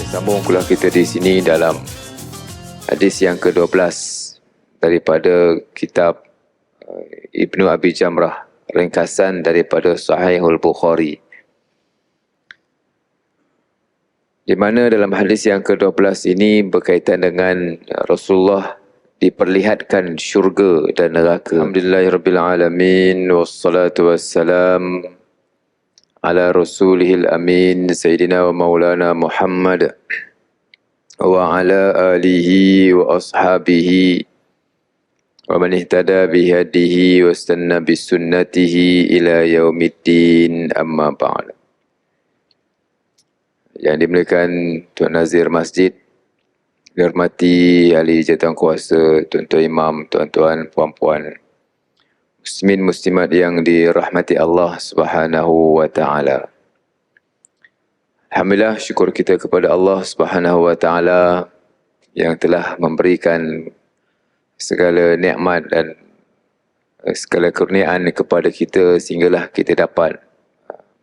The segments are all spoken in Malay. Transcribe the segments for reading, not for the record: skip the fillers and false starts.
Sambung kuliah kita di sini dalam hadis yang ke-12 daripada kitab Ibnu Abi Jamrah, ringkasan daripada Sahihul Bukhari, di mana dalam hadis yang ke-12 ini berkaitan dengan Rasulullah diperlihatkan syurga dan neraka. Alhamdulillahirrabbilalamin, wassalatu wassalam ala rasulihil amin, Sayyidina wa maulana Muhammad wa ala alihi wa ashabihi wa man ihtada bihadihi wa istanna bisunnatihi ila yaumiddin, amma ba'd. Yang dimuliakan Tuan Nazir Masjid, dihormati ahli jawatan kuasa, tuan-tuan imam, tuan-tuan, puan-puan, muslimin muslimat yang dirahmati Allah Subhanahu wa taala. Alhamdulillah, syukur kita kepada Allah Subhanahu wa taala yang telah memberikan segala nikmat dan segala kurniaan kepada kita sehinggalah kita dapat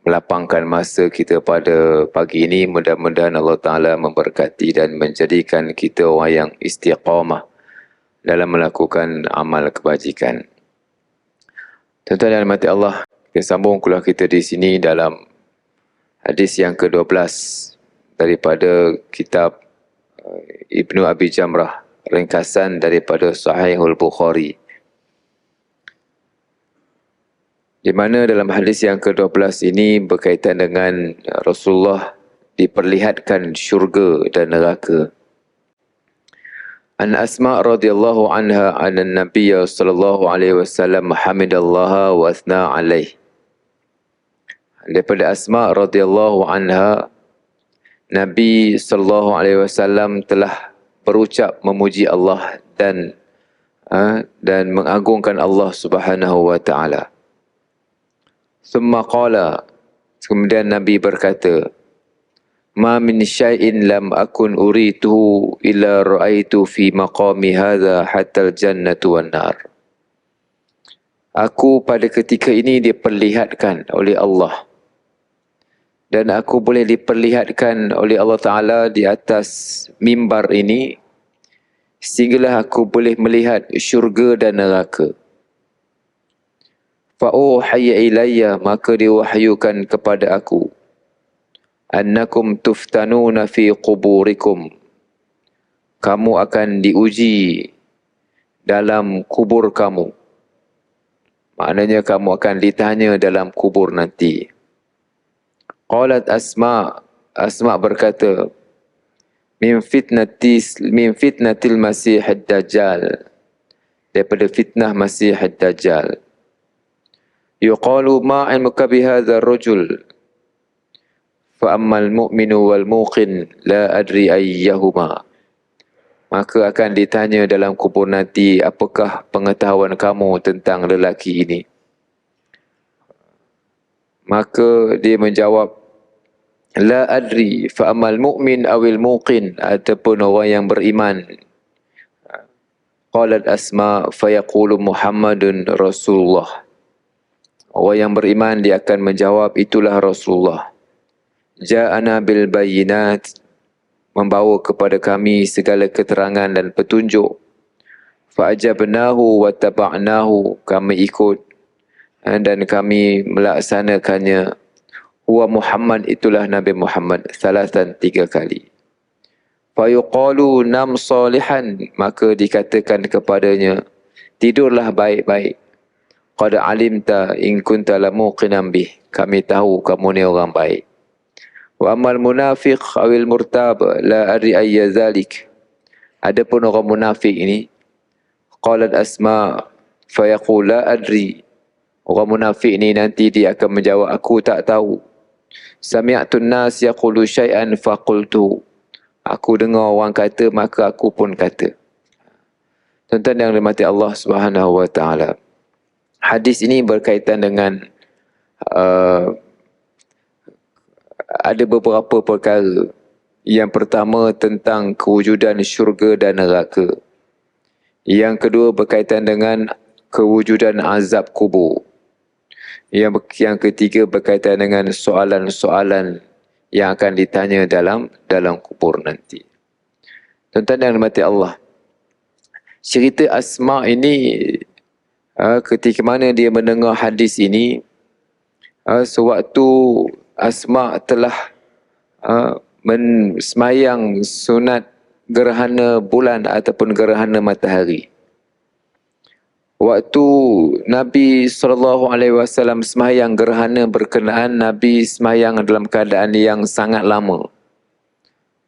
melapangkan masa kita pada pagi ini. Mudah-mudahan Allah Ta'ala memberkati dan menjadikan kita orang yang istiqamah dalam melakukan amal kebajikan. Tuan-tuan dan mati Allah, kita sambung kuliah kita di sini dalam hadis yang ke-12 daripada kitab Ibnu Abi Jamrah, ringkasan daripada Sahihul Bukhari, di mana dalam hadis yang ke-12 ini berkaitan dengan Rasulullah diperlihatkan syurga dan neraka. An Asma radhiyallahu anha anna Nabiy sallallahu alaihi wasallam hamidallaha wa athna alaih. Daripada Asma radhiyallahu anha, Nabi sallallahu alaihi wasallam telah berucap memuji Allah dan mengagungkan Allah Subhanahu wa taala. Thumma qala, kemudian Nabi berkata, ma min syai'in lam akun urituhu illa ra'aitu fi maqami hadha hatta al-jannatu wan nar. Aku pada ketika ini diperlihatkan oleh Allah, dan aku boleh diperlihatkan oleh Allah Ta'ala di atas mimbar ini, sehinggalah aku boleh melihat syurga dan neraka. Fa'uhayya ilayya, maka diwahyukan kepada aku, annakum tuftanuna fi quburikum, kamu akan diuji dalam kubur kamu. Maknanya kamu akan ditanya dalam kubur nanti. Qalat Asma, Asma berkata, min fitnatil Masih ad-Dajjal, daripada fitnah Masih ad-Dajjal. Yuqalu ma ilmuka bihadha ar-rajul fa ammal mu'minu wal muqin la adri ayyahuma. Maka akan ditanya dalam kubur nanti, apakah pengetahuan kamu tentang lelaki ini? Maka dia menjawab, la adri fa ammal mu'min awil muqin, ataupun orang yang beriman. Qalat Asma fa yaqulu Muhammadun Rasulullah. Orang yang beriman dia akan menjawab, itulah Rasulullah. Ja'ana bil bayyinat, membawa kepada kami segala keterangan dan petunjuk. Fa'ajabnahu wa taba'nahu, kami ikut dan kami melaksanakannya. Huwa Muhammad, itulah Nabi Muhammad. Salasan, 3 kali. Fayuqalu nam salihan, maka dikatakan kepadanya, tidurlah baik-baik. Qad alimta in kunta lamuqinan bih, kami tahu kamu ni orang baik. Wa amal munafiq awil murtab la adri ayya zalik. Adapun orang munafik ini, qalat Asma fa yaqul la adri, orang munafik ini nanti dia akan menjawab, aku tak tahu. Sami'tun nas yaqulu syai'an fa qultu, aku dengar orang kata maka aku pun kata. Tuan-tuan yang dirahmati Allah Subhanahu wa taala, hadis ini berkaitan dengan ada beberapa perkara. Yang pertama tentang kewujudan syurga dan neraka. Yang kedua berkaitan dengan kewujudan azab kubur. Yang ketiga berkaitan dengan soalan-soalan yang akan ditanya dalam kubur nanti. Tuan-tuan yang dirahmati Allah, cerita Asma ini ketika mana dia mendengar hadis ini, sewaktu Asma telah semayang sunat gerhana bulan ataupun gerhana matahari. Waktu Nabi SAW semayang gerhana berkenaan, Nabi semayang dalam keadaan yang sangat lama.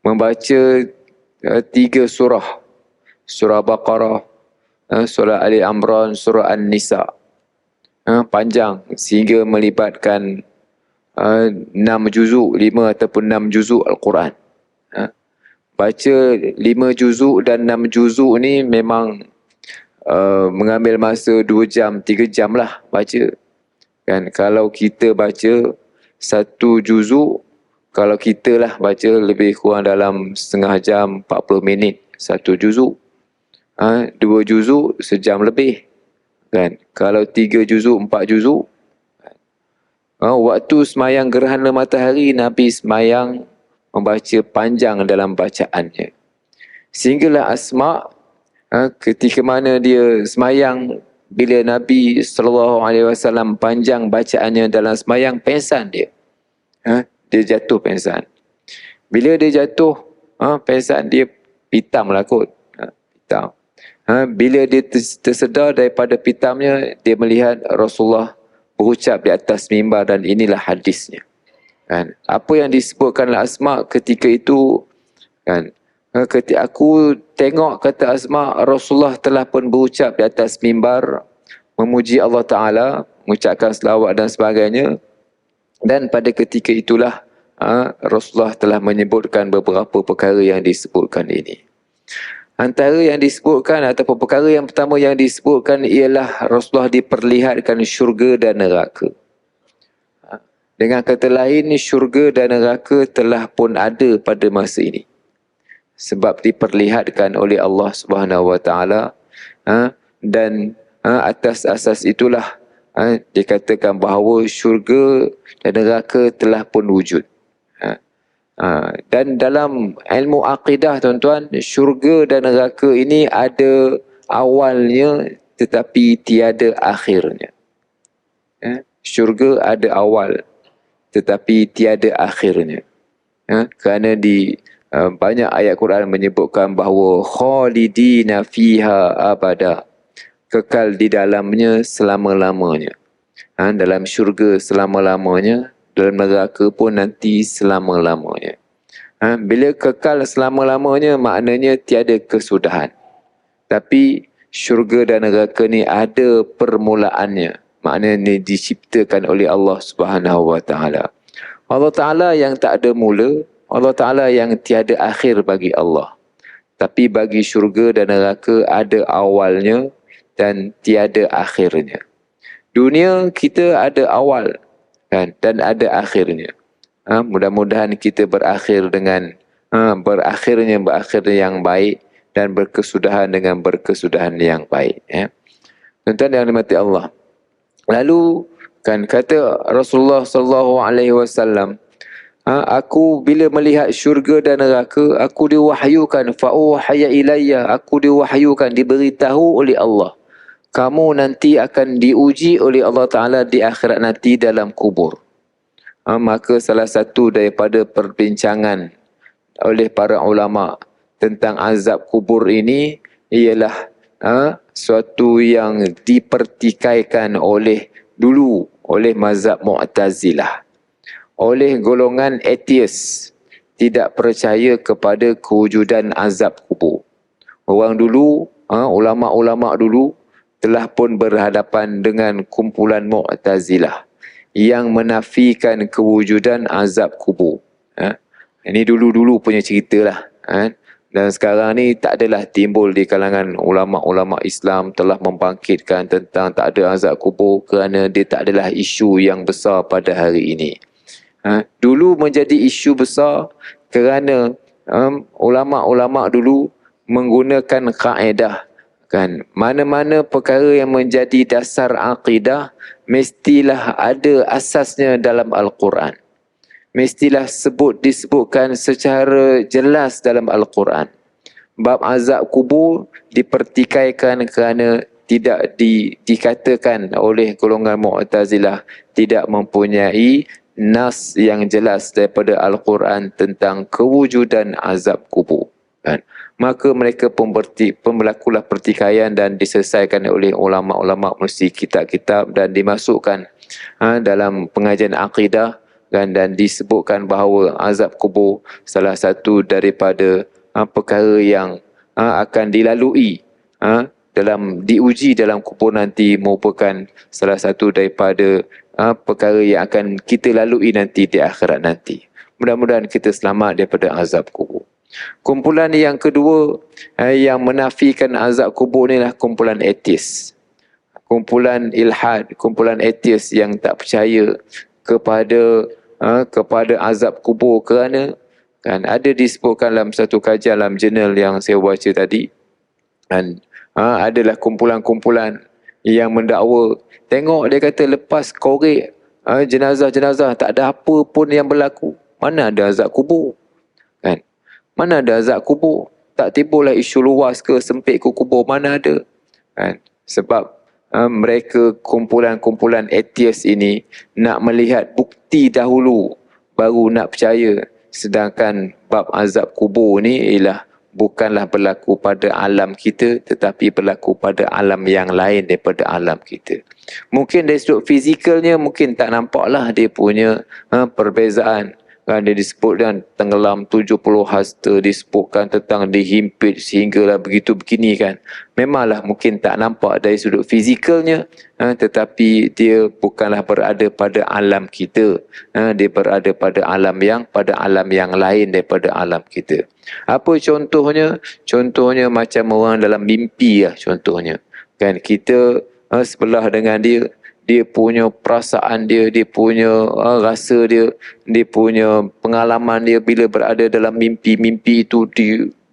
Membaca 3 surah. Surah Baqarah, surah Ali Imran, surah An-Nisa. Panjang sehingga melibatkan 6 juzuk, 5 ataupun 6 juzuk Al-Quran. Baca 5 juzuk dan 6 juzuk ni memang mengambil masa 2 jam, 3 jam lah baca. Kan, kalau kita baca 1 juzuk, kalau kita lah baca lebih kurang dalam setengah jam, 40 minit 1 juzuk. 2 juzuk sejam lebih. Kan, kalau 3 juzuk, 4 juzuk. Waktu semayang gerhana matahari, Nabi semayang membaca panjang dalam bacaannya. Sehinggalah Asma, ketika mana dia semayang, bila Nabi SAW panjang bacaannya dalam semayang, pengsan dia. Dia jatuh pengsan. Bila dia jatuh, pengsan dia pitam lah kot. Pitam. Bila dia tersedar daripada pitamnya, dia melihat Rasulullah berucap di atas mimbar, dan inilah hadisnya. Kan? Apa yang disebutkan oleh Asma ketika itu, kan? Ketika aku tengok, kata Asma, Rasulullah telah pun berucap di atas mimbar, memuji Allah Ta'ala, mengucapkan selawat dan sebagainya. Dan pada ketika itulah Rasulullah telah menyebutkan beberapa perkara yang disebutkan ini. Antara yang disebutkan ataupun perkara yang pertama yang disebutkan ialah Rasulullah diperlihatkan syurga dan neraka. Dengan kata lain, syurga dan neraka telah pun ada pada masa ini. Sebab diperlihatkan oleh Allah Subhanahu Wa Taala, dan atas asas itulah dikatakan bahawa syurga dan neraka telah pun wujud. Dan dalam ilmu akidah, tuan-tuan, syurga dan neraka ini ada awalnya tetapi tiada akhirnya. Syurga ada awal tetapi tiada akhirnya. Kerana di banyak ayat Quran menyebutkan bahawa khalidina fiha abada, kekal di dalamnya selama-lamanya. Dalam syurga selama-lamanya, dalam neraka pun nanti selama-lamanya. Bila kekal selama-lamanya, maknanya tiada kesudahan. Tapi syurga dan neraka ni ada permulaannya. Maknanya diciptakan oleh Allah Subhanahu Wa Taala. Allah Ta'ala yang tak ada mula, Allah Ta'ala yang tiada akhir bagi Allah. Tapi bagi syurga dan neraka ada awalnya dan tiada akhirnya. Dunia kita ada awal, kan, dan ada akhirnya. Mudah-mudahan kita berakhir dengan berakhir yang baik dan berkesudahan dengan berkesudahan yang baik. Tuan-tuan yang dirahmati Allah. Lalu kan kata Rasulullah SAW, aku bila melihat syurga dan neraka, aku diwahyukan, fa'uhaya ilayya, aku diwahyukan, diberitahu oleh Allah, kamu nanti akan diuji oleh Allah Ta'ala di akhirat nanti dalam kubur. Maka salah satu daripada perbincangan oleh para ulama tentang azab kubur ini ialah suatu yang dipertikaikan dulu oleh mazhab Mu'tazilah, oleh golongan atheist, tidak percaya kepada kewujudan azab kubur. Orang dulu, ulama-ulama dulu telah pun berhadapan dengan kumpulan Mu'tazilah yang menafikan kewujudan azab kubur. Ini dulu-dulu punya cerita lah. Dan sekarang ni tak adalah timbul di kalangan ulama-ulama Islam telah membangkitkan tentang tak ada azab kubur, kerana dia tak adalah isu yang besar pada hari ini. Dulu menjadi isu besar kerana ulama-ulama dulu menggunakan kaedah, kan, mana-mana perkara yang menjadi dasar akidah mestilah ada asasnya dalam Al-Quran. mestilah disebutkan secara jelas dalam Al-Quran. Bab azab kubur dipertikaikan kerana tidak dikatakan oleh golongan Mu'tazilah tidak mempunyai nas yang jelas daripada Al-Quran tentang kewujudan azab kubur. Kan? Maka mereka pun berlakulah pertikaian dan diselesaikan oleh ulama-ulama melalui kitab-kitab dan dimasukkan dalam pengajian akidah dan disebutkan bahawa azab kubur salah satu daripada perkara yang akan dilalui diuji dalam kubur nanti, merupakan salah satu daripada perkara yang akan kita lalui nanti di akhirat nanti. Mudah-mudahan kita selamat daripada azab kubur. Kumpulan yang kedua yang menafikan azab kubur ni lah kumpulan ateis. Kumpulan ilhad, kumpulan ateis yang tak percaya kepada azab kubur kerana ada disebutkan dalam satu kajian dalam jurnal yang saya baca tadi, dan adalah kumpulan-kumpulan yang mendakwa, tengok dia kata lepas korek jenazah-jenazah tak ada apa pun yang berlaku, mana ada azab kubur, kan? Mana ada azab kubur? Tak timbullah isu luas ke sempit ke kubur, mana ada, kan? Sebab mereka kumpulan-kumpulan ateis ini nak melihat bukti dahulu baru nak percaya. Sedangkan bab azab kubur ni ialah bukanlah berlaku pada alam kita, tetapi berlaku pada alam yang lain daripada alam kita. Mungkin dari sudut fizikalnya mungkin tak nampaklah dia punya perbezaan. Kan dia disebutkan tenggelam 70 hasta, disebutkan tentang dihimpit sehinggalah begitu begini kan. Memanglah mungkin tak nampak dari sudut fizikalnya, tetapi dia bukanlah berada pada alam kita. Dia berada pada alam yang lain daripada alam kita. Apa contohnya? Contohnya macam orang dalam mimpi lah contohnya. Kan kita sebelah dengan dia punya perasaan dia punya rasa dia punya pengalaman dia bila berada dalam mimpi itu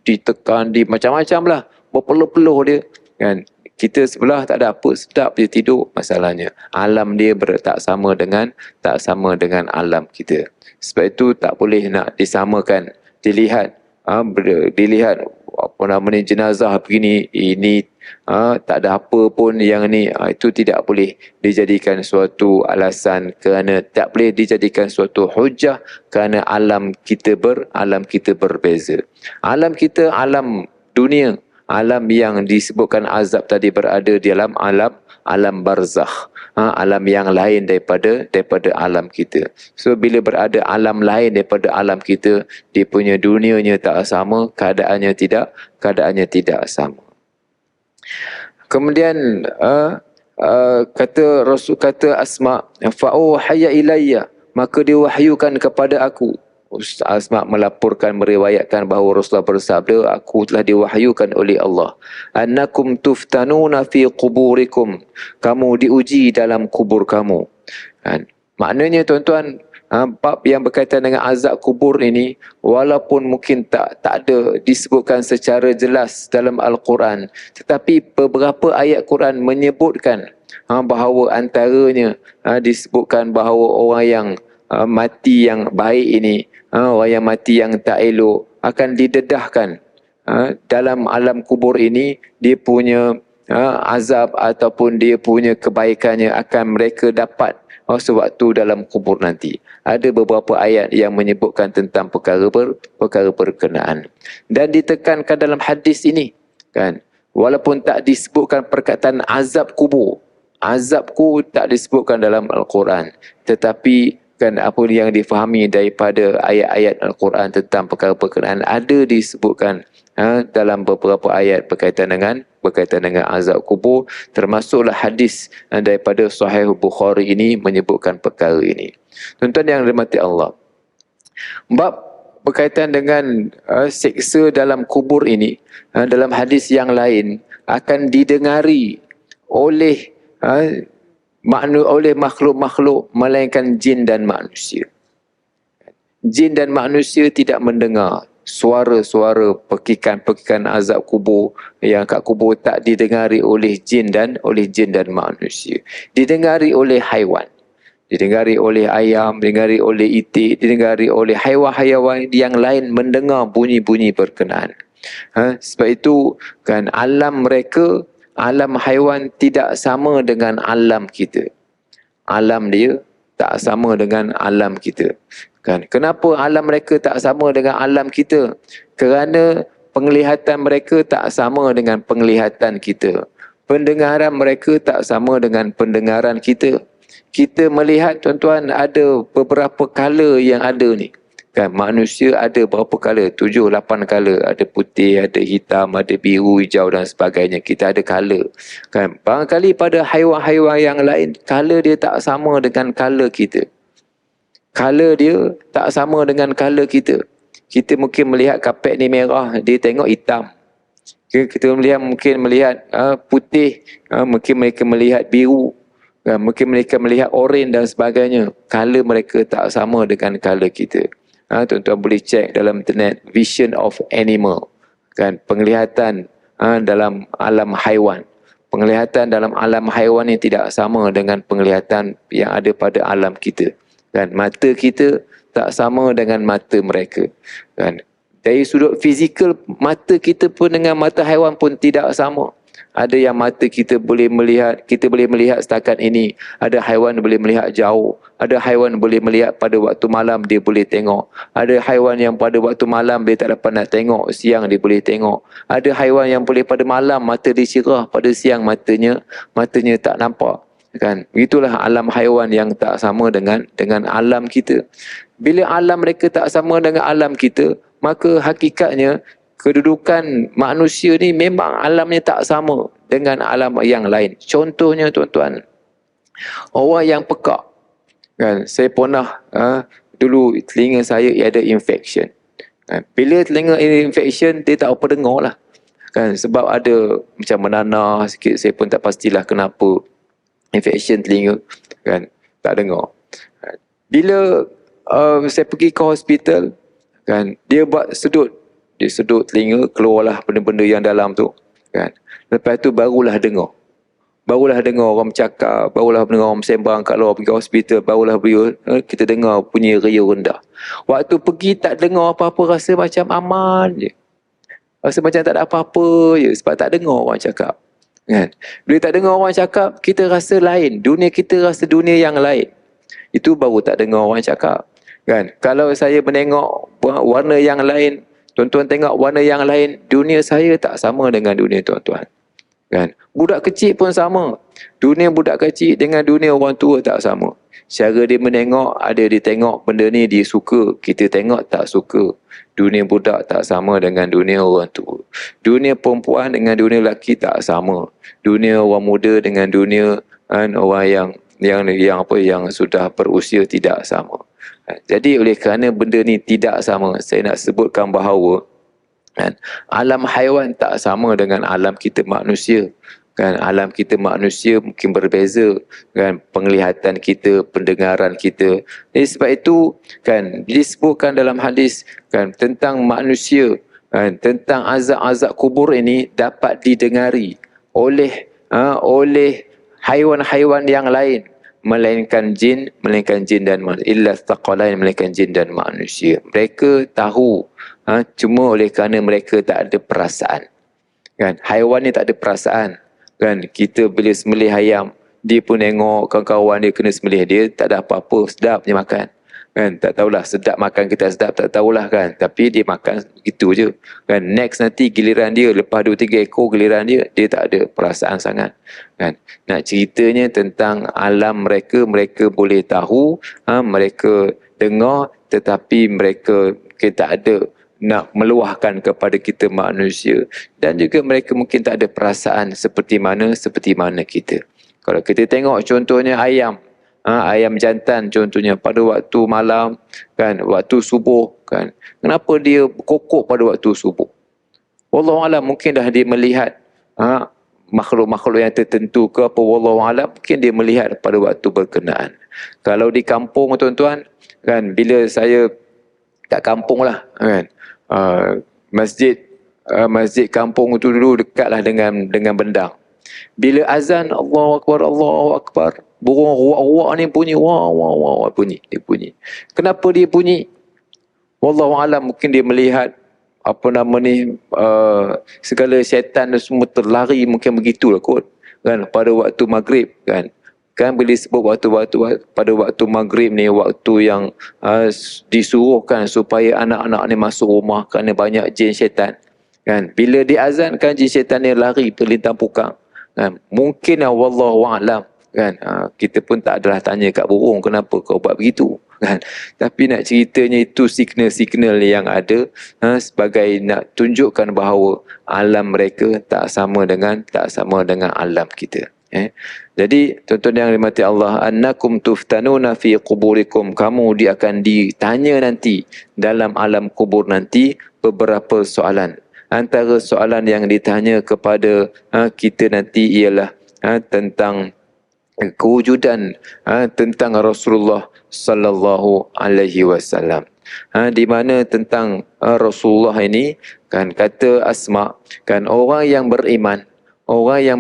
ditekan, macam-macam lah, berpeluh-peluh dia, kan. Kita sebelah tak ada apa, sedap je tidur. Masalahnya alam dia tak sama dengan alam kita. Sebab itu tak boleh nak disamakan, dilihat jenazah begini, ini tak ada apa pun yang ni, itu tidak boleh dijadikan suatu alasan, kerana tak boleh dijadikan suatu hujah, kerana alam kita berbeza. Alam kita, alam dunia, alam yang disebutkan azab tadi berada di dalam alam barzakh, alam yang lain daripada alam kita. So bila berada alam lain daripada alam kita, dia punya dunianya tak sama, keadaannya tidak sama. Kemudian kata Asma, fa'uhaya ilayya, maka diwahyukan kepada aku. Asma meriwayatkan bahawa Rasulullah bersabda, aku telah diwahyukan oleh Allah, annakum tuftanuna fi quburikum, kamu diuji dalam kubur kamu. Maknanya tuan-tuan, bab yang berkaitan dengan azab kubur ini, walaupun mungkin tak ada disebutkan secara jelas dalam Al-Quran, tetapi beberapa ayat Quran menyebutkan bahawa antaranya disebutkan bahawa orang yang mati yang baik ini, orang yang mati yang tak elok akan didedahkan dalam alam kubur ini, dia punya azab ataupun dia punya kebaikannya akan mereka dapat sewaktu dalam kubur nanti. Ada beberapa ayat yang menyebutkan tentang perkara berkenaan, dan ditekankan dalam hadis ini, kan, walaupun tak disebutkan perkataan azab kubur tak disebutkan dalam Al-Quran, tetapi kan apa yang difahami daripada ayat-ayat Al-Quran tentang perkara berkenaan ada disebutkan dalam beberapa ayat berkaitan dengan azab kubur, termasuklah hadis daripada Sahih Bukhari ini menyebutkan perkara ini. Tuan-tuan yang dirahmati Allah, bab berkaitan dengan seksa dalam kubur ini, dalam hadis yang lain akan didengari oleh makhluk-makhluk melainkan jin dan manusia. Jin dan manusia tidak mendengar suara-suara pekikan azab kubur, yang kat kubur tak didengari oleh jin dan manusia, didengari oleh haiwan. didengari oleh ayam, didengari oleh itik, didengari oleh haiwan-haiwan yang lain mendengar bunyi-bunyi berkenaan. Sebab itu kan alam mereka, alam haiwan tidak sama dengan alam kita. Alam dia tak sama dengan alam kita. Kan? Kenapa alam mereka tak sama dengan alam kita? Kerana penglihatan mereka tak sama dengan penglihatan kita. Pendengaran mereka tak sama dengan pendengaran kita. Kita melihat tuan-tuan ada beberapa color yang ada ni. Kan manusia ada berapa color? 7, 8 color. Ada putih, ada hitam, ada biru, hijau dan sebagainya. Kita ada color. Kan barangkali pada haiwan-haiwan yang lain color dia tak sama dengan color kita. Color dia tak sama dengan color kita. Kita mungkin melihat kapet ni merah, dia tengok hitam. Kita mungkin melihat putih, mungkin mereka melihat biru. Mungkin mereka melihat oranye dan sebagainya. Color mereka tak sama dengan color kita. Tuan-tuan boleh cek dalam internet vision of animal, kan penglihatan dalam alam haiwan. Penglihatan dalam alam haiwan ni tidak sama dengan penglihatan yang ada pada alam kita. Kan mata kita tak sama dengan mata mereka. Kan dari sudut fizikal mata kita pun dengan mata haiwan pun tidak sama. Ada yang mata kita boleh melihat setakat ini. Ada haiwan boleh melihat jauh. Ada haiwan boleh melihat pada waktu malam dia boleh tengok. Ada haiwan yang pada waktu malam dia tak dapat nak tengok, siang dia boleh tengok. Ada haiwan yang boleh pada malam mata dia cerah, pada siang matanya tak nampak. Kan begitulah alam haiwan yang tak sama dengan alam kita. Bila alam mereka tak sama dengan alam kita, maka hakikatnya kedudukan manusia ni memang alamnya tak sama dengan alam yang lain. Contohnya tuan-tuan, orang yang pekak. Kan, saya pernah dulu telinga saya ada infection. Kan, bila telinga infection, dia tak apa dengar lah. Kan, sebab ada macam menanah sikit, saya pun tak pastilah kenapa infection telinga. Kan, tak dengar. Bila saya pergi ke hospital, kan, dia buat sedut. Dia sedut telinga, keluarlah benda-benda yang dalam tu. Kan. Lepas tu barulah dengar. Barulah dengar orang bercakap, barulah dengar orang sembang kat luar pergi hospital, barulah kita dengar bunyi ria rendah. Waktu pergi tak dengar apa-apa, rasa macam aman je. Rasa macam tak ada apa-apa je sebab tak dengar orang cakap. Kan. Bila tak dengar orang cakap, kita rasa lain. Dunia kita rasa dunia yang lain. Itu baru tak dengar orang cakap. Kan. Kalau saya menengok warna yang lain, tuan-tuan tengok warna yang lain, dunia saya tak sama dengan dunia tuan-tuan. Kan? Budak kecil pun sama. Dunia budak kecil dengan dunia orang tua tak sama. Cara dia menengok, ada dia tengok benda ni dia suka, kita tengok tak suka. Dunia budak tak sama dengan dunia orang tua. Dunia perempuan dengan dunia lelaki tak sama. Dunia orang muda dengan dunia orang yang sudah berusia tidak sama. Jadi oleh kerana benda ni tidak sama, saya nak sebutkan bahawa kan, alam haiwan tak sama dengan alam kita manusia. Kan, alam kita manusia mungkin berbeza, kan, penglihatan kita, pendengaran kita. Jadi sebab itu kan disebutkan dalam hadis kan tentang manusia, kan, tentang azab-azab kubur ini dapat didengari oleh haiwan-haiwan yang lain, melainkan jin dan manusia. Illa thaqalain, melainkan jin dan manusia. Mereka tahu, cuma oleh kerana mereka tak ada perasaan. Kan, haiwan ni tak ada perasaan. Kan, kita bila sembelih ayam, dia pun tengok kawan-kawan dia kena sembelih, dia tak ada apa-apa, sedap je makan. Kan, tak tahulah sedap makan kita sedap, tak tahulah kan, tapi dia makan begitu je. Kan, next nanti giliran dia, lepas 2-3 ekor giliran dia tak ada perasaan sangat. Kan, nak ceritanya tentang alam mereka boleh tahu, mereka dengar, tetapi mereka tak ada nak meluahkan kepada kita manusia, dan juga mereka mungkin tak ada perasaan seperti mana kita. Kalau kita tengok contohnya ayam, ayam jantan contohnya pada waktu malam, kan, waktu subuh, kan, kenapa dia kokok pada waktu subuh? Wallahualam, mungkin dah dia melihat makhluk-makhluk yang tertentu ke apa, wallahualam, mungkin dia melihat pada waktu berkenaan. Kalau di kampung tuan-tuan, kan, bila saya kat kampung lah, kan, masjid kampung tu dulu dekatlah dengan bendang. Bila azan, Allahu Akbar, Allahu Akbar, burung ruak-ruak ni bunyi, wah, wah, wah, wah, bunyi, dia bunyi. Kenapa dia bunyi? Wallahu alam, mungkin dia melihat apa nama ni, segala syaitan semua terlari, mungkin begitulah kot, kan, pada waktu maghrib, kan. Kan bila sebut pada waktu maghrib ni, waktu yang disuruhkan supaya anak-anak ni masuk rumah kerana banyak jin syaitan, kan. Bila diazankan, jin syaitan ni lari terlintang pukang, kan. Mungkin wallahu a'lam, kan. Kita pun tak adalah tanya kat burung, kenapa kau buat begitu, kan. Tapi nak ceritanya itu signal-signal yang ada, sebagai nak tunjukkan bahawa alam mereka tak sama dengan alam kita. Jadi tuan-tuan yang dirahmati Allah, annakum tuftanuna fi quburikum, kamu dia akan ditanya nanti dalam alam kubur nanti beberapa soalan. Antara soalan yang ditanya kepada kita nanti ialah tentang kewujudan, tentang Rasulullah sallallahu alaihi wasallam. Di mana tentang Rasulullah ini, kan, kata Asma, kan, orang yang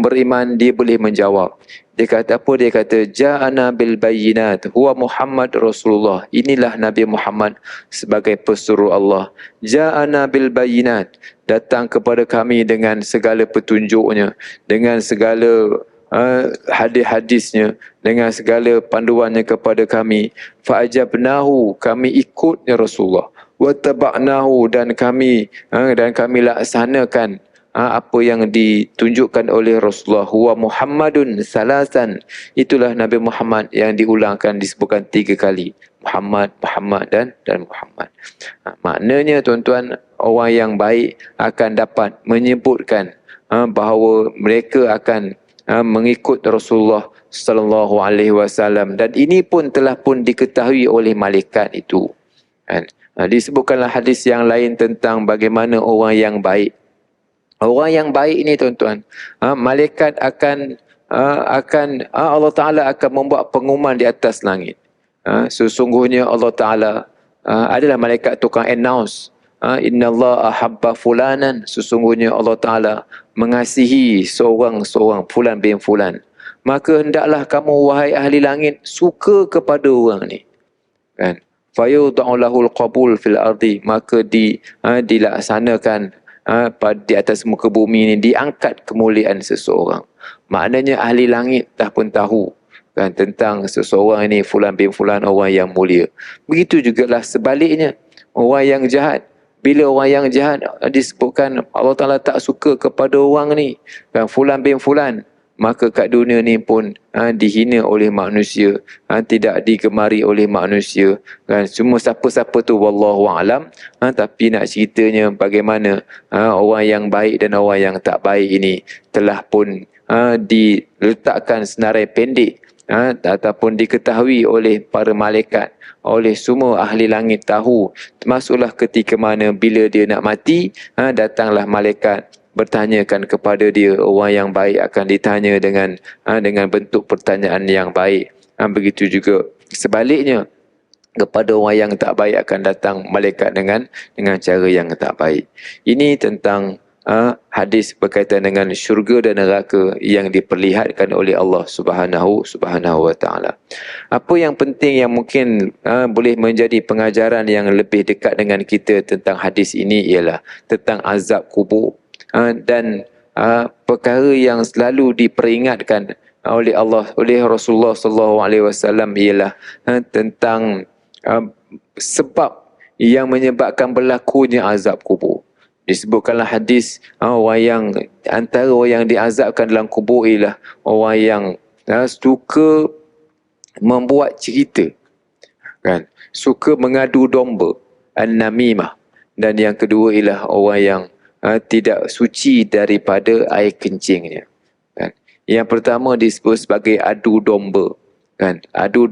beriman dia boleh menjawab. Dia kata apa? Dia kata ja'ana bil bayyinat huwa Muhammad Rasulullah. Inilah Nabi Muhammad sebagai pesuruh Allah. Ja'ana bil bayyinat, datang kepada kami dengan segala petunjuknya, dengan segala hadis-hadisnya, dengan segala panduannya kepada kami. Fa'ajabnahu, kami ikut ya Rasulullah. Wa taba'nahu, dan kami laksanakan apa yang ditunjukkan oleh Rasulullah. Huwa Muhammadun salasan, itulah Nabi Muhammad yang diulangkan, disebutkan 3 kali. Muhammad, Muhammad dan Muhammad. Maknanya tuan-tuan, orang yang baik akan dapat menyebutkan bahawa mereka akan mengikut Rasulullah sallallahu alaihi wasallam, dan ini pun telah diketahui oleh malaikat itu, kan. Disebutkanlah hadis yang lain tentang bagaimana orang yang baik. Orang yang baik ini tuan-tuan, malaikat akan Allah Ta'ala akan membuat pengumuman di atas langit. Sesungguhnya Allah Ta'ala adalah malaikat tukang announce. Inna Allah ahabba fulanan, sesungguhnya Allah Ta'ala mengasihi seorang fulan bin fulan. Maka hendaklah kamu wahai ahli langit suka kepada orang ni, kan. Fayudha'u lahul qabul fil ardi, maka dilaksanakan di atas muka bumi ini, diangkat kemuliaan seseorang. Maknanya ahli langit dah pun tahu, kan, tentang seseorang ini fulan bin fulan, orang yang mulia. Begitu jugalah sebaliknya, orang yang jahat. Bila orang yang jahat disebutkan Allah Ta'ala tak suka kepada orang ni, kan, fulan bin fulan, maka kat dunia ni pun dihina oleh manusia, tidak digemari oleh manusia, kan. Cuma siapa-siapa tu wallahu a'lam, tapi nak ceritanya bagaimana orang yang baik dan orang yang tak baik ini telah pun diletakkan senarai pendek, ataupun diketahui oleh para malaikat, oleh semua ahli langit tahu. Termasuklah ketika mana bila dia nak mati, datanglah malaikat bertanyakan kepada dia. Orang yang baik akan ditanya dengan bentuk pertanyaan yang baik. Begitu juga sebaliknya, kepada orang yang tak baik akan datang malaikat dengan cara yang tak baik. Ini tentang hadis berkaitan dengan syurga dan neraka yang diperlihatkan oleh Allah Subhanahu wa taala. Apa yang penting yang mungkin boleh menjadi pengajaran yang lebih dekat dengan kita tentang hadis ini ialah tentang azab kubur, dan perkara yang selalu diperingatkan oleh Rasulullah sallallahu alaihi wasallam ialah tentang sebab yang menyebabkan berlakunya azab kubur. Disebutkanlah hadis, antara orang yang diazabkan dalam kubur ialah orang yang suka membuat cerita, kan, suka mengadu domba, an-namimah. Dan yang kedua ialah orang yang tidak suci daripada air kencingnya, kan. Yang pertama disebut sebagai adu domba, kan. Adu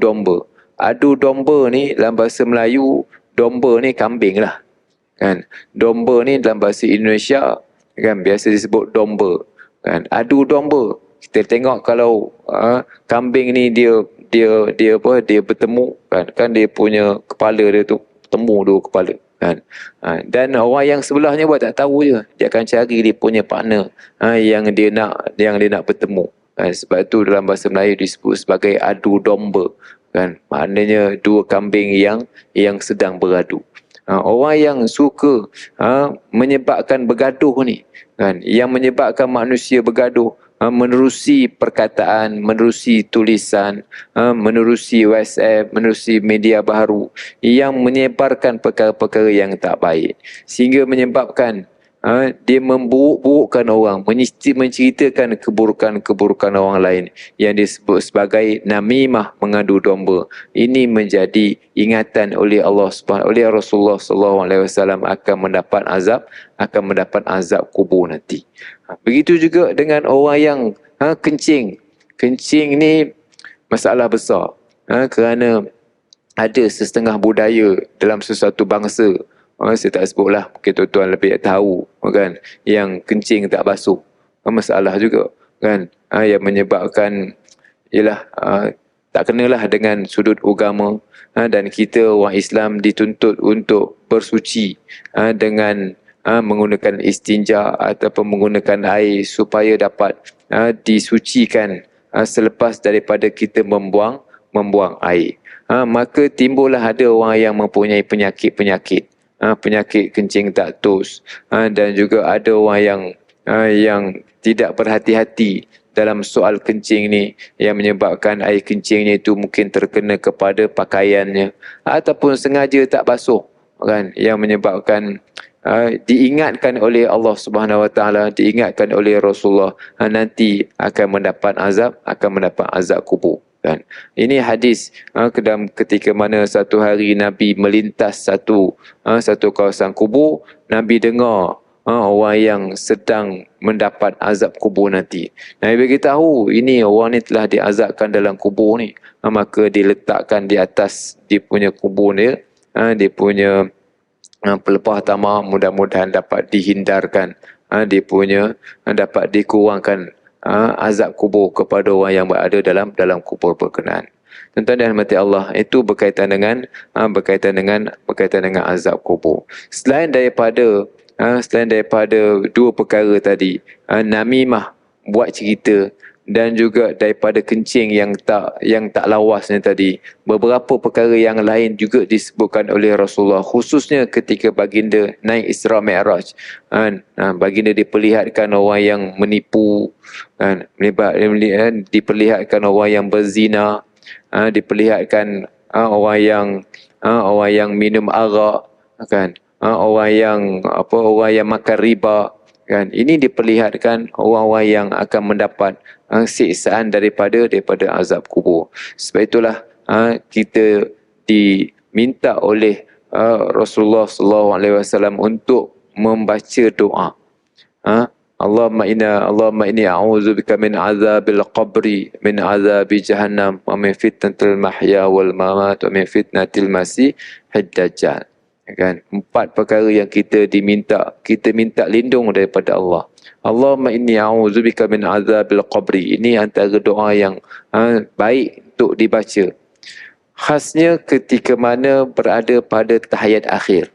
domba ni dalam bahasa Melayu, domba ni kambing lah, kan. Domba ni dalam bahasa Indonesia, kan, biasa disebut domba, kan. Adu domba, kita tengok kalau kambing ni dia bertemu, kan dia punya kepala dia tu bertemu dua kepala, kan. Dan orang yang sebelahnya buat tak tahu je, dia akan cari dia punya partner yang dia nak bertemu, kan. Sebab itu dalam bahasa Melayu disebut sebagai adu domba, kan. Maknanya dua kambing yang sedang beradu. Orang yang suka menyebabkan bergaduh ni, kan, yang menyebabkan manusia bergaduh, menerusi perkataan, menerusi tulisan, menerusi WhatsApp, menerusi media baru yang menyebarkan perkara-perkara yang tak baik, sehingga menyebabkan dia memburuk-burukkan orang, menceritakan keburukan-keburukan orang lain yang disebut sebagai namimah, mengadu domba. Ini menjadi ingatan oleh oleh Rasulullah SAW akan mendapat azab kubur nanti. Begitu juga dengan orang yang kencing. Kencing ni masalah besar, kerana ada setengah budaya dalam sesuatu bangsa, saya tak sebutlah, mungkin tuan-tuan lebih tahu, kan, yang kencing tak basuh, masalah juga, kan, yang menyebabkan ialah tak kenalah dengan sudut agama, dan kita orang Islam dituntut untuk bersuci dengan menggunakan istinja ataupun menggunakan air supaya dapat disucikan selepas daripada kita membuang air. Maka timbullah ada orang yang mempunyai penyakit kencing tak tus, dan juga ada orang yang tidak berhati-hati dalam soal kencing ni, yang menyebabkan air kencingnya itu mungkin terkena kepada pakaiannya ataupun sengaja tak basuh, kan, yang menyebabkan diingatkan oleh Allah Subhanahu Wa Taala, diingatkan oleh Rasulullah, nanti akan mendapat azab kubur, kan. Ini hadis ketika mana satu hari Nabi melintas satu kawasan kubur, Nabi dengar orang yang sedang mendapat azab kubur nanti. Nabi beritahu ini orang ni telah diazabkan dalam kubur ni, maka diletakkan di atas dia punya kubur dia, dia punya pelepah tamar, mudah-mudahan dapat dihindarkan, dia punya dapat dikurangkan azab kubur kepada orang yang berada dalam kubur berkenaan. Tuan-tuan dan hormati Allah, itu berkaitan dengan azab kubur. Selain daripada dua perkara tadi, namimah, buat cerita, dan juga daripada kencing yang tak lawasnya tadi, beberapa perkara yang lain juga disebutkan oleh Rasulullah, khususnya ketika baginda naik Isra Mi'raj. Baginda diperlihatkan orang yang menipu, diperlihatkan orang yang berzina, diperlihatkan orang yang minum arak, kan, orang yang makan riba, kan. Ini diperlihatkan orang-orang yang akan mendapat siksaan daripada azab kubur. Sebab itulah kita diminta oleh Rasulullah SAW untuk membaca doa. Allahumma inni a'udzubika min azabil qabri, min azabi jahannam, wa min fitnatil mahya wal mamat, wa min fitnatil masiihid dajjal. Kan, 4 perkara yang kita minta lindung daripada Allah. Allahumma inni a'udzubika min azabil qabri. Ini antara doa yang baik untuk dibaca, khasnya ketika mana berada pada tahiyat akhir.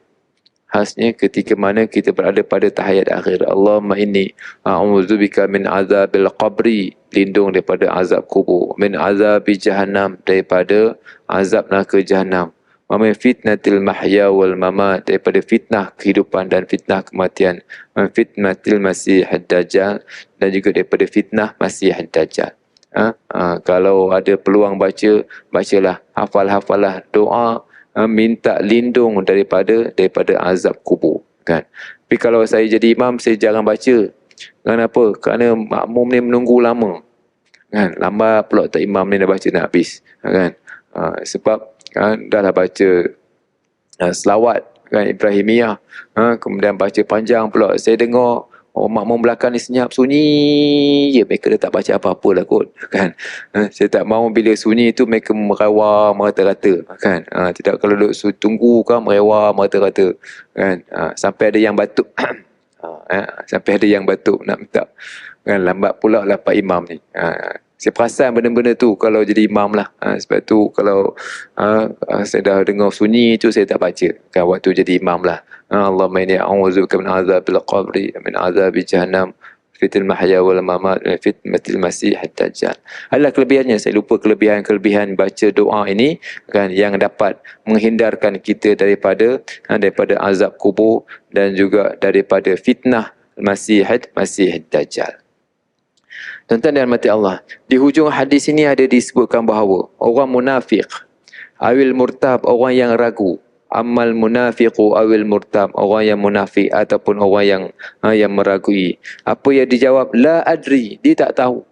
Allahumma inni a'udzubika min azabil qabri, lindung daripada azab kubur, min azabi jahannam, daripada azab neraka jahannam, wa min fitnatil mahya wal mamat, daripada fitnah kehidupan dan fitnah kematian, wa min fitnatil masiihid dajjal, dan juga daripada fitnah masiihid dajjal. Kalau ada peluang bacalah, hafallah doa minta lindung daripada azab kubur, kan. Tapi kalau saya jadi imam, saya jarang baca. Kenapa? Kerana makmum ni menunggu lama, kan. Lambat pula tak imam ni dah baca nak habis, kan. Sebab dahlah baca selawat, kan, Ibrahimiyah, kemudian baca panjang pula. Saya dengar makmum belakang ni senyap, sunyi je, mereka dah tak baca apa-apa lah kot, kan. Saya tak mahu bila sunyi tu mereka merewar merata-rata, kan. Tidak, kalau duduk tunggu kan merewar merata-rata, kan. Sampai ada yang batuk sampai ada yang batuk nak minta, kan. Lambat pula lah Pak Imam ni, Saya perasan benda-benda tu kalau jadi imam lah. Sebab tu kalau saya dah dengar sunyi tu saya tak baca. Kan waktu jadi imam lah. Allahumma inni a'udzubika min azabil qabri, min azabi jahannam, fitnil mahya wal mamat, min fitnatil masih dajjal. Adalah kelebihannya, saya lupa kelebihan-kelebihan baca doa ini kan yang dapat menghindarkan kita daripada azab kubur dan juga daripada fitnah masih dajjal. Tuan-tuan dan mati Allah, di hujung hadis ini ada disebutkan bahawa orang munafik awil murtab, orang yang ragu, amal munafiqu awil murtab, orang yang munafik ataupun orang yang meragui. Apa yang dijawab? La adri, dia tak tahu.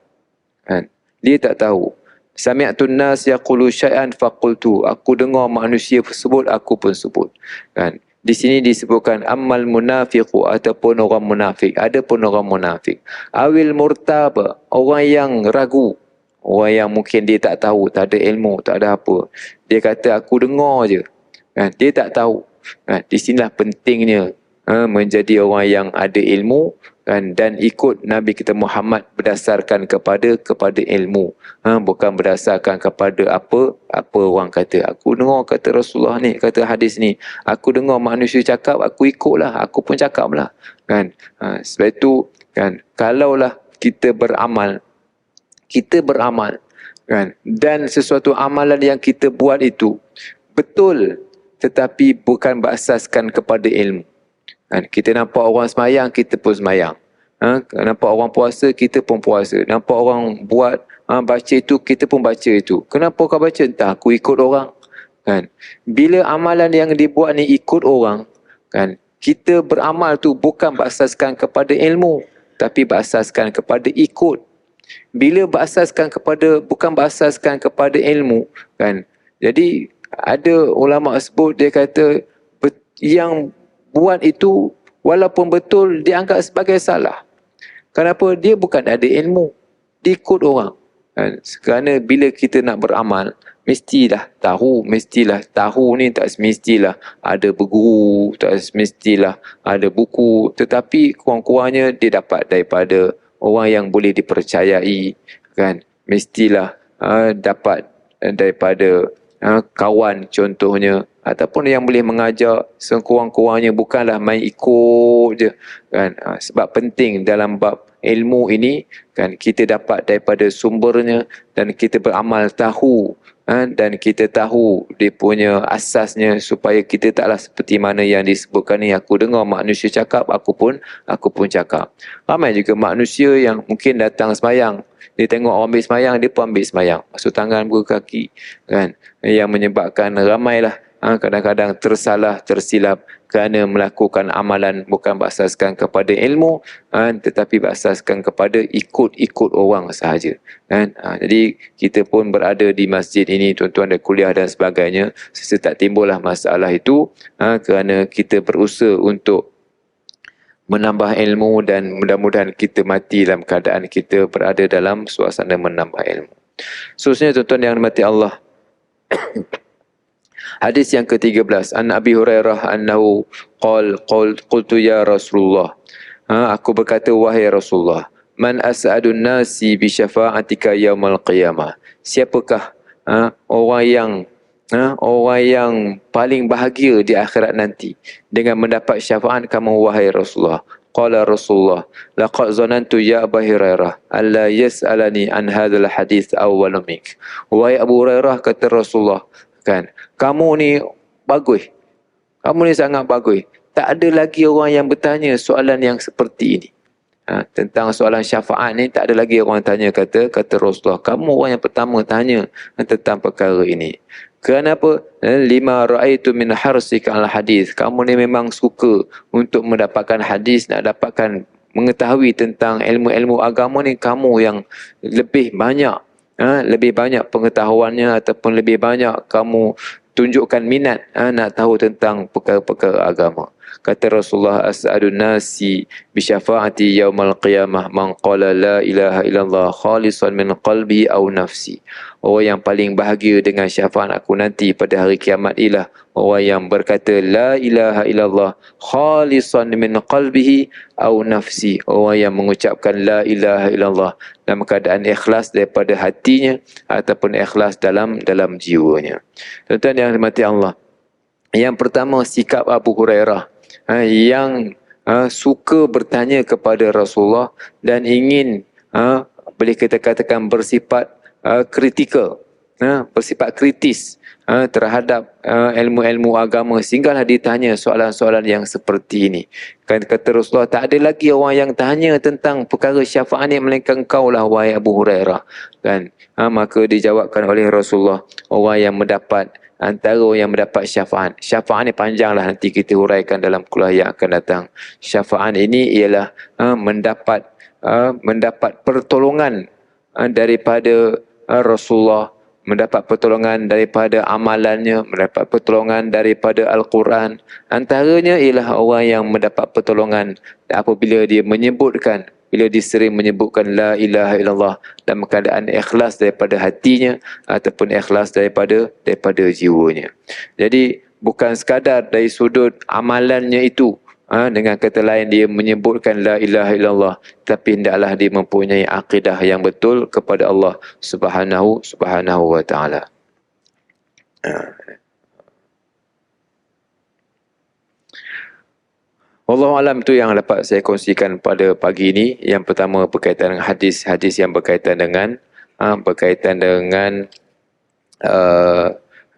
Kan? Dia tak tahu. Sami'tun nas yaqulu syai'an faqultu, aku dengar manusia sebut, aku pun sebut. Kan? Di sini disebutkan amal munafiqu ataupun orang munafik. Adapun orang munafik. Awil murtab, orang yang ragu. Orang yang mungkin dia tak tahu, tak ada ilmu, tak ada apa. Dia kata aku dengar je. Kan? Dia tak tahu. Kan? Di sinilah pentingnya menjadi orang yang ada ilmu kan, dan ikut Nabi kita Muhammad berdasarkan kepada ilmu, bukan berdasarkan kepada apa orang kata. Aku dengar kata Rasulullah ni, kata hadis ni, aku dengar manusia cakap, aku ikutlah, aku pun cakaplah kan. Sebab itu kan, kalaulah kita beramal kan, dan sesuatu amalan yang kita buat itu betul tetapi bukan berasaskan kepada ilmu. Kita nampak orang semayang, kita pun semayang. Nampak orang puasa, kita pun puasa. Nampak orang buat baca itu, kita pun baca itu. Kenapa kau baca? Entah, aku ikut orang. Kan? Bila amalan yang dibuat ni ikut orang, kan, kita beramal tu bukan berasaskan kepada ilmu, tapi berasaskan kepada ikut. Bila bukan berasaskan kepada ilmu, kan. Jadi ada ulama sebut, dia kata yang buat itu walaupun betul dianggap sebagai salah. Kenapa? Dia bukan ada ilmu, dia ikut orang. Kerana bila kita nak beramal, mestilah tahu ni, tak semestilah ada berguru, tak semestilah ada buku, tetapi kurang-kurangnya dia dapat daripada orang yang boleh dipercayai, kan. Mestilah dapat daripada kawan contohnya, ataupun yang boleh mengajar. Sekurang-kurangnya bukanlah main ikut je kan. Sebab penting dalam bab ilmu ini kan, kita dapat daripada sumbernya dan kita beramal tahu, dan kita tahu dia punya asasnya, supaya kita taklah seperti mana yang disebutkan ni, aku dengar manusia cakap, aku pun cakap. Ramai juga manusia yang mungkin datang semayang, dia tengok orang ambil semayang, dia pun ambil semayang, basuh tangan, buka kaki kan, yang menyebabkan ramailah kadang-kadang tersilap kerana melakukan amalan bukan berasaskan kepada ilmu, tetapi berasaskan kepada ikut orang sahaja kan. Jadi kita pun berada di masjid ini, tuan-tuan ada kuliah dan sebagainya, tak timbullah masalah itu kerana kita berusaha untuk menambah ilmu, dan mudah-mudahan kita mati dalam keadaan kita berada dalam suasana menambah ilmu. Seterusnya tuan-tuan yang dirahmati Allah, hadis yang ke-13, an Abi Hurairah annahu qultu ya Rasulullah, aku berkata wahai Rasulullah, man as'adun nasi bi syafa'atika yaumal qiyamah, siapakah orang yang paling bahagia di akhirat nanti dengan mendapat syafaat kamu wahai Rasulullah? Qala Rasulullah, laqad zanantu ya Abu Hurairah alla yas'alani an hadzal hadits awwal mink. Wahai Abu Hurairah, kata Rasulullah, kan, kamu ni bagus, kamu ni sangat bagus, tak ada lagi orang yang bertanya soalan yang seperti ini. Tentang soalan syafaat ni tak ada lagi orang tanya, kata Rasulullah, kamu orang yang pertama tanya tentang perkara ini. Kenapa? Lima ra'aitu min harsika al hadis, kamu ni memang suka untuk mendapatkan hadis, nak dapatkan mengetahui tentang ilmu-ilmu agama ni, kamu yang lebih banyak pengetahuannya, ataupun lebih banyak kamu tunjukkan minat nak tahu tentang perkara-perkara agama. Kata Rasulullah, as'adun nasi bi syafaati yaumal qiyamah man qala la ilaha illallah khalisan min qalbi aw nafsi. Orang yang paling bahagia dengan syafaat aku nanti pada hari kiamat ialah orang yang berkata la ilaha illallah khalisan min qalbihi aw nafsi. Orang yang mengucapkan la ilaha illallah dalam keadaan ikhlas daripada hatinya ataupun ikhlas dalam jiwanya. Tuan-tuan yang dirahmati Allah, yang pertama sikap Abu Hurairah yang suka bertanya kepada Rasulullah dan ingin boleh kita katakan bersifat kritikal, bersifat kritis terhadap ilmu-ilmu agama, sehinggalah ditanya soalan-soalan yang seperti ini. Kan kata Rasulullah, tak ada lagi orang yang tanya tentang perkara syafaat ni melainkan kau lah wahai Abu Hurairah. Kan maka dijawabkan oleh Rasulullah, orang yang mendapat antara yang mendapat syafaat. Syafaat ni panjanglah, nanti kita huraikan dalam kuliah yang akan datang. Syafaat ini ialah mendapat pertolongan daripada Rasulullah, mendapat pertolongan daripada amalannya, mendapat pertolongan daripada Al-Quran. Antaranya ialah orang yang mendapat pertolongan apabila dia menyebutkan, bila dia sering menyebutkan la ilaha illallah dalam keadaan ikhlas daripada hatinya ataupun ikhlas daripada jiwanya. Jadi bukan sekadar dari sudut amalannya itu, dengan kata lain dia menyebutkan la ilaha illallah, tapi hendaklah dia mempunyai akidah yang betul kepada Allah Subhanahu wa taala. Wallahualam, itu yang dapat saya kongsikan pada pagi ini. Yang pertama berkaitan dengan hadis-hadis yang berkaitan dengan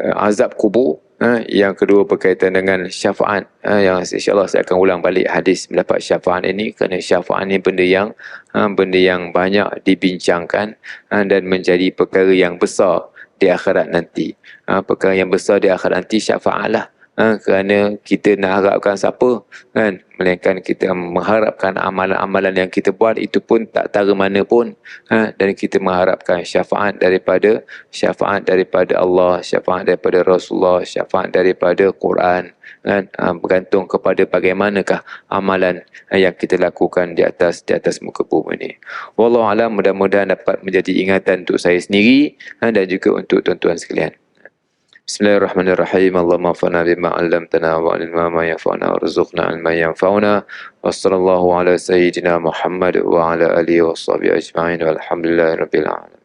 azab kubur. Yang kedua berkaitan dengan syafaat, yang insyaAllah saya akan ulang balik hadis mendapat syafaat ini, kerana syafaat ini benda yang banyak dibincangkan dan menjadi perkara yang besar di akhirat nanti. Perkara yang besar di akhirat nanti syafaat lah. Kerana kita nak harapkan siapa kan, melainkan kita mengharapkan amalan-amalan yang kita buat itu pun tak tara mana pun, dan kita mengharapkan syafaat daripada Allah, syafaat daripada Rasulullah, syafaat daripada Quran kan, bergantung kepada bagaimanakah amalan yang kita lakukan di atas muka bumi ini. Wallahu alam, mudah-mudahan dapat menjadi ingatan untuk saya sendiri dan juga untuk tuan-tuan sekalian. Bismillahirrahmanirrahim. Allahumma anfa'na bima 'allamtana wa 'allimna ma yanfa'una warzuqna 'ilman yanfa'una. Wassallallahu ala sayyidina Muhammad wa ala alihi washabihi ajma'in. Walhamdulillahirabbil alamin.